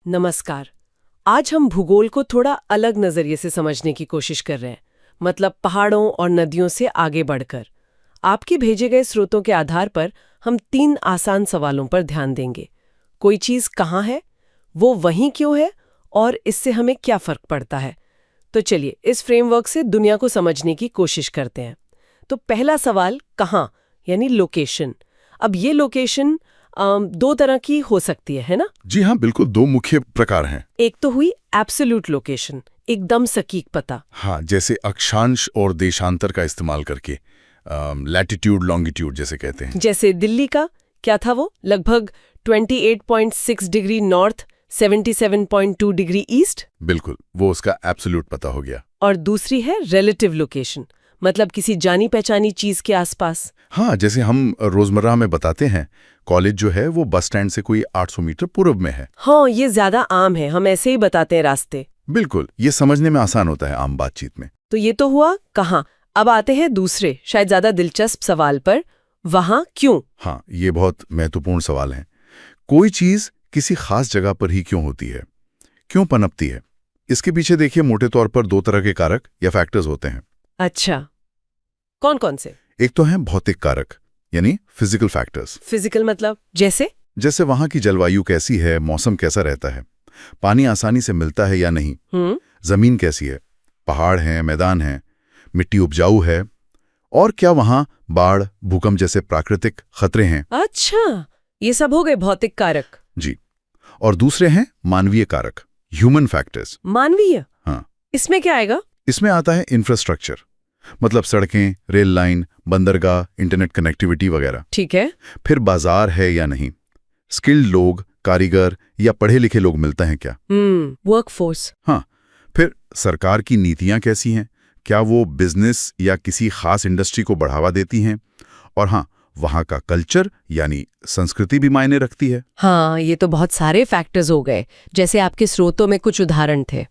नमस्कार। आज हम भूगोल को थोड़ा अलग नजरिए से समझने की कोशिश कर रहे हैं, मतलब पहाड़ों और नदियों से आगे बढ़कर। आपके भेजे गए स्रोतों के आधार पर हम 3 आसान सवालों पर ध्यान देंगे। कोई चीज़ कहाँ है, वो वहीं क्यों है, और इससे हमें क्या फर्क पड़ता है। तो चलिए इस फ्रेमवर्क से दुनिया को समझने की कोशिश करते हैं। तो पहला सवाल, कहाँ, यानी लोकेशन। अब ये लोकेशन 2 तरह की हो सकती है ना? जी हाँ, बिल्कुल 2 मुख्य प्रकार हैं। एक तो हुई एब्सोल्यूट लोकेशन, एकदम सटीक पता। हाँ, जैसे अक्षांश और देशांतर का इस्तेमाल करके लैटिट्यूड लॉन्गिट्यूड जैसे कहते हैं। जैसे दिल्ली का क्या था, वो लगभग 28.6 डिग्री नॉर्थ, 77.2 डिग्री ईस्ट। बिल्कुल, वो उसका एब्सोल्यूट पता हो गया। और दूसरी है रिलेटिव लोकेशन, मतलब किसी जानी पहचानी चीज के आसपास। हाँ, जैसे हम रोजमर्रा में बताते हैं, कॉलेज जो है वो बस स्टैंड से कोई 800 मीटर पूर्व में है। हाँ, ये ज्यादा आम है, हम ऐसे ही बताते हैं रास्ते। बिल्कुल, ये समझने में आसान होता है आम बातचीत में। तो ये तो हुआ कहाँ। अब आते हैं दूसरे, शायद ज्यादा दिलचस्प सवाल पर, वहां क्यों। हाँ, ये बहुत महत्वपूर्ण सवाल है। कोई चीज किसी खास जगह पर ही क्यों होती है, क्यों पनपती है? इसके पीछे देखिए, मोटे तौर पर 2 तरह के कारक या फैक्टर्स होते हैं। अच्छा, कौन कौन से? एक तो है भौतिक कारक, यानी फिजिकल फैक्टर्स। फिजिकल मतलब जैसे वहां की जलवायु कैसी है, मौसम कैसा रहता है, पानी आसानी से मिलता है या नहीं, जमीन कैसी है, पहाड़ हैं, मैदान हैं, मिट्टी उपजाऊ है, और क्या वहां बाढ़, भूकंप जैसे प्राकृतिक खतरे हैं। अच्छा, ये सब हो गए भौतिक कारक। जी। और दूसरे हैं मानवीय कारक, ह्यूमन फैक्टर्स। मानवीय? हाँ, इसमें क्या आएगा? इसमें आता है इंफ्रास्ट्रक्चर, मतलब सड़कें, रेल लाइन, बंदरगाह, इंटरनेट कनेक्टिविटी वगैरह। ठीक है। फिर बाजार है या नहीं, स्किल्ड लोग, कारीगर या पढ़े लिखे लोग मिलते हैं क्या। वर्कफोर्स। हाँ, फिर सरकार की नीतियां कैसी हैं, क्या वो बिजनेस या किसी खास इंडस्ट्री को बढ़ावा देती हैं। और हाँ, वहाँ का कल्चर यानी संस्कृति भी मायने रखती है। हाँ, ये तो बहुत सारे फैक्टर्स हो गए। जैसे आपके स्रोतों में कुछ उदाहरण थे।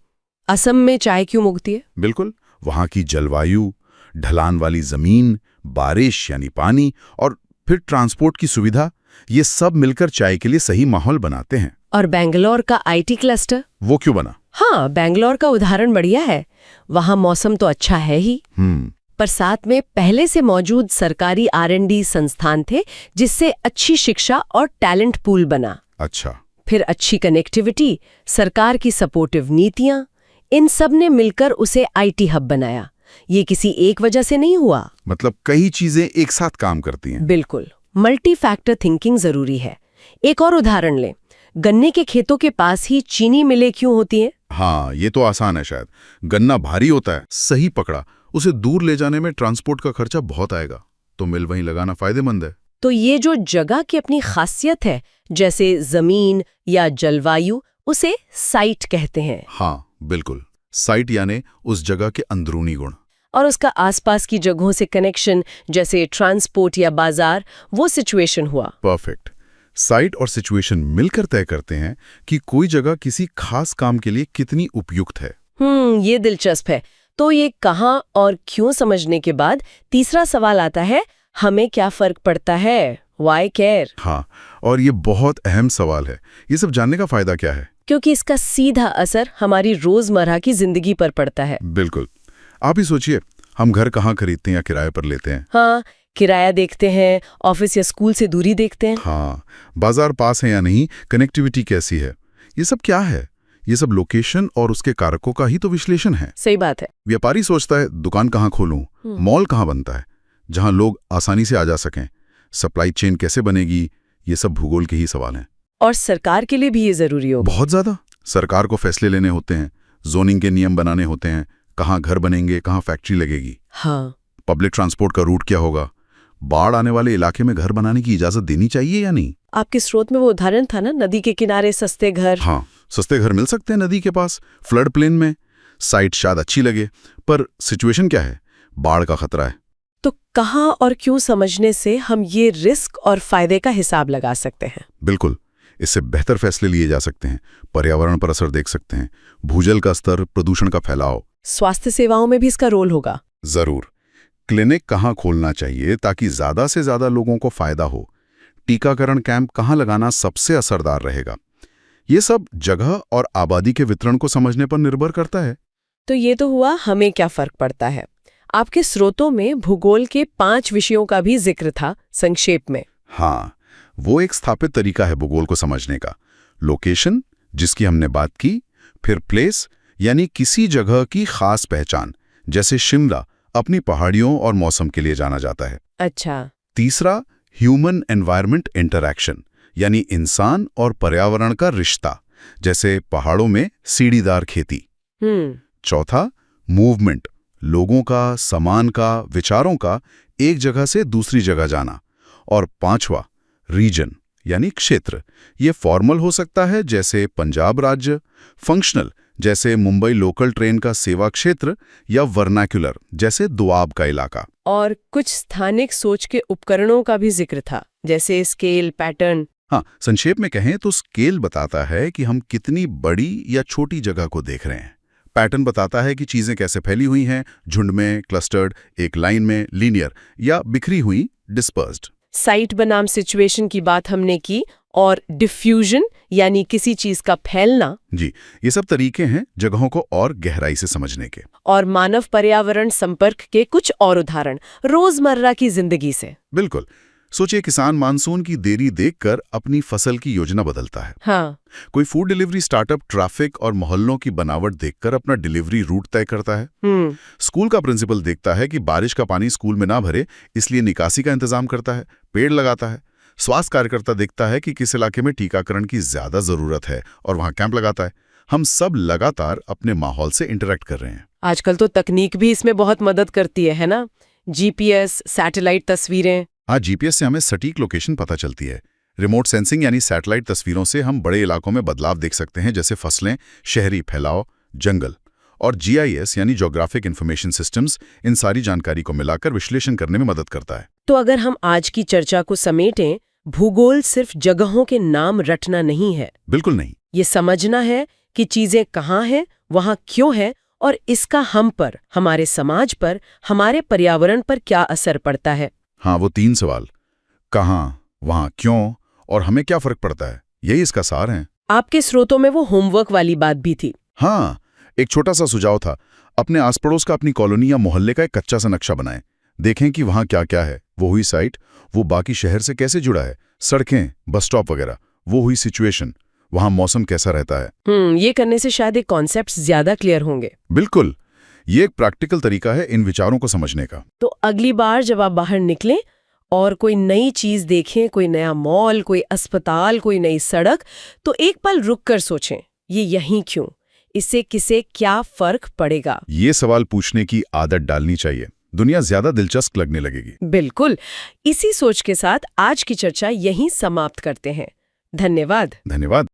असम में चाय क्यों उगती है? बिल्कुल, वहाँ की जलवायु, ढलान वाली जमीन, बारिश यानी पानी, और फिर ट्रांसपोर्ट की सुविधा, ये सब मिलकर चाय के लिए सही माहौल बनाते हैं। और बैंगलोर का आईटी क्लस्टर, वो क्यों बना? हाँ, बैंगलोर का उदाहरण बढ़िया है। वहाँ मौसम तो अच्छा है ही, पर साथ में पहले से मौजूद सरकारी R&D संस्थान थे, जिससे अच्छी शिक्षा और टैलेंट पूल बना। अच्छा। फिर अच्छी कनेक्टिविटी, सरकार की सपोर्टिव नीतियां, इन सब ने मिलकर उसे IT हब बनाया। ये किसी एक वजह से नहीं हुआ। मतलब कई चीजें एक साथ काम करती हैं। बिल्कुल, मल्टी फैक्टर थिंकिंग जरूरी है। एक और उदाहरण लें, गन्ने के खेतों के पास ही चीनी मिलें क्यों होती हैं? हाँ, ये तो आसान है शायद। गन्ना भारी होता है, सही पकड़ा, उसे दूर ले जाने में ट्रांसपोर्ट का खर्चा बहुत आएगा, तो मिल वहीं लगाना फायदेमंद है। तो ये जो जगह की अपनी खासियत है, जैसे जमीन या जलवायु, उसे साइट कहते हैं। हाँ, बिल्कुल, साइट यानी उस जगह के अंदरूनी गुण। और उसका आसपास की जगहों से कनेक्शन, जैसे ट्रांसपोर्ट या बाजार, वो सिचुएशन हुआ। परफेक्ट। साइट और सिचुएशन मिलकर तय करते हैं कि कोई जगह किसी खास काम के लिए कितनी उपयुक्त है। ये दिलचस्प है। तो ये कहाँ और क्यों समझने के बाद तीसरा सवाल आता है, हमें क्या फर्क पड़ता है? Why care? हाँ, और ये बहुत अहम सवाल है। ये सब जानने का फायदा क्या है? क्योंकि इसका सीधा असर हमारी रोजमर्रा की जिंदगी पर पड़ता है। बिल्कुल। आप ही सोचिए, हम घर कहाँ खरीदते हैं या किराए पर लेते हैं? हाँ, किराया देखते हैं, ऑफिस या स्कूल से दूरी देखते हैं। हाँ, बाजार पास है या नहीं, कनेक्टिविटी कैसी है, ये सब क्या है? ये सब लोकेशन और उसके कारकों का ही तो विश्लेषण है। सही बात है। व्यापारी सोचता है दुकान कहाँ खोलूं, मॉल कहाँ बनता है जहां लोग आसानी से आ जा सकें, सप्लाई चेन कैसे बनेगी, ये सब भूगोल के ही सवाल हैं। और सरकार के लिए भी ये जरूरी होगा। बहुत ज्यादा। सरकार को फैसले लेने होते हैं, जोनिंग के नियम बनाने होते हैं, कहाँ घर बनेंगे, कहाँ फैक्ट्री लगेगी। हाँ। पब्लिक ट्रांसपोर्ट का रूट क्या होगा, बाढ़ आने वाले इलाके में घर बनाने की इजाजत देनी चाहिए या नहीं। आपके स्रोत में वो उदाहरण था ना, नदी के किनारे सस्ते घर। हाँ, सस्ते घर मिल सकते हैं नदी के पास, फ्लड प्लेन में। साइट शायद अच्छी लगे, पर सिचुएशन क्या है, बाढ़ का खतरा है। तो कहाँ और क्यों समझने से हम ये रिस्क और फायदे का हिसाब लगा सकते हैं। बिल्कुल, इससे बेहतर फैसले लिए जा सकते हैं। पर्यावरण पर असर देख सकते हैं, भूजल का स्तर, प्रदूषण का फैलाव। स्वास्थ्य सेवाओं में भी इसका रोल होगा। जरूर। क्लिनिक कहाँ खोलना चाहिए ताकि ज्यादा से ज्यादा लोगों को फायदा हो, टीकाकरण कैंप कहाँ लगाना सबसे असरदार रहेगा, ये सब जगह और आबादी के वितरण को समझने पर निर्भर करता है। तो ये तो हुआ हमें क्या फर्क पड़ता है। आपके स्रोतों में भूगोल के 5 विषयों का भी जिक्र था, संक्षेप में। हाँ, वो एक स्थापित तरीका है भूगोल को समझने का। लोकेशन, जिसकी हमने बात की, फिर प्लेस यानी किसी जगह की खास पहचान, जैसे शिमला अपनी पहाड़ियों और मौसम के लिए जाना जाता है। अच्छा। तीसरा, ह्यूमन एनवायरनमेंट इंटरैक्शन, यानी इंसान और पर्यावरण का रिश्ता, जैसे पहाड़ों में सीढ़ीदार खेती। चौथा, मूवमेंट, लोगों का, सामान का, विचारों का एक जगह से दूसरी जगह जाना। और पांचवा, रीजन यानी क्षेत्र। ये फॉर्मल हो सकता है जैसे पंजाब राज्य, फंक्शनल जैसे मुंबई लोकल ट्रेन का सेवा क्षेत्र, या वर्नाक्युलर जैसे दोआब का इलाका। और कुछ स्थानिक सोच के उपकरणों का भी जिक्र था, जैसे स्केल, पैटर्न। हाँ, संक्षेप में कहें तो स्केल बताता है कि हम कितनी बड़ी या छोटी जगह को देख रहे हैं। पैटर्न बताता है कि चीजें कैसे फैली हुई हैं, झुंड में, क्लस्टर्ड, एक लाइन में, लीनियर, या बिखरी हुई, डिस्पर्स्ड। साइट बनाम सिचुएशन की बात हमने की, और डिफ्यूजन यानी किसी चीज का फैलना। जी, ये सब तरीके हैं जगहों को और गहराई से समझने के। और मानव पर्यावरण संपर्क के कुछ और उदाहरण रोजमर्रा की जिंदगी से। बिल्कुल। सोचिए, किसान मानसून की देरी देखकर अपनी फसल की योजना बदलता है। हाँ। कोई फूड डिलीवरी स्टार्टअप ट्रैफिक और मोहल्लों की बनावट देखकर अपना डिलीवरी रूट तय करता है। स्कूल का प्रिंसिपल देखता है कि बारिश का पानी स्कूल में ना भरे, इसलिए निकासी का इंतजाम करता है, पेड़ लगाता है। स्वास्थ्य कार्यकर्ता देखता है कि किस इलाके में टीकाकरण की ज्यादा जरूरत है और वहां कैंप लगाता है। हम सब लगातार अपने माहौल से इंटरेक्ट कर रहे हैं। आजकल तो तकनीक भी इसमें बहुत मदद करती है ना? जीपीएस, सैटेलाइट तस्वीरें। हाँ, जीपीएस से हमें सटीक लोकेशन पता चलती है। रिमोट सेंसिंग यानी सैटेलाइट तस्वीरों से हम बड़े इलाकों में बदलाव देख सकते हैं, जैसे फसलें, शहरी फैलाव, जंगल। और जीआईएस यानी ज्योग्राफिक इंफॉर्मेशन सिस्टम्स इन सारी जानकारी को मिलाकर विश्लेषण करने में मदद करता है। तो अगर हम आज की चर्चा को समेटें, भूगोल सिर्फ जगहों के नाम रटना नहीं है। बिल्कुल नहीं। ये समझना है कि चीजें कहाँ हैं, वहाँ क्यों है, और इसका हम पर, हमारे समाज पर, हमारे पर्यावरण पर क्या असर पड़ता है। हाँ, वो 3 सवाल, कहाँ, वहाँ क्यों और हमें क्या फर्क पड़ता है, यही इसका सार है। आपके स्रोतों में वो होमवर्क वाली बात भी थी। हाँ, एक छोटा सा सुझाव था, अपने आस पड़ोस का, अपनी कॉलोनी या मोहल्ले का एक कच्चा सा नक्शा बनाएं। देखें कि वहाँ क्या क्या है। वो हुई साइट, वो बाकी शहर से कैसे जुड़ा है, सड़कें, बस स्टॉप वगैरह। वो हुई सिचुएशन, वहाँ मौसम कैसा रहता है। ये करने से शायद ये कॉन्सेप्ट्स ज्यादा क्लियर होंगे। बिल्कुल, ये एक प्रैक्टिकल तरीका है इन विचारों को समझने का। तो अगली बार जब आप बाहर निकलें और कोई नई चीज देखें, कोई नया मॉल, कोई अस्पताल, कोई नई सड़क, तो एक पल रुक कर सोचें, ये यहीं क्यों, इससे किसे क्या फर्क पड़ेगा। ये सवाल पूछने की आदत डालनी चाहिए, दुनिया ज्यादा दिलचस्प लगने लगेगी। बिल्कुल। इसी सोच के साथ आज की चर्चा यहीं समाप्त करते हैं। धन्यवाद। धन्यवाद।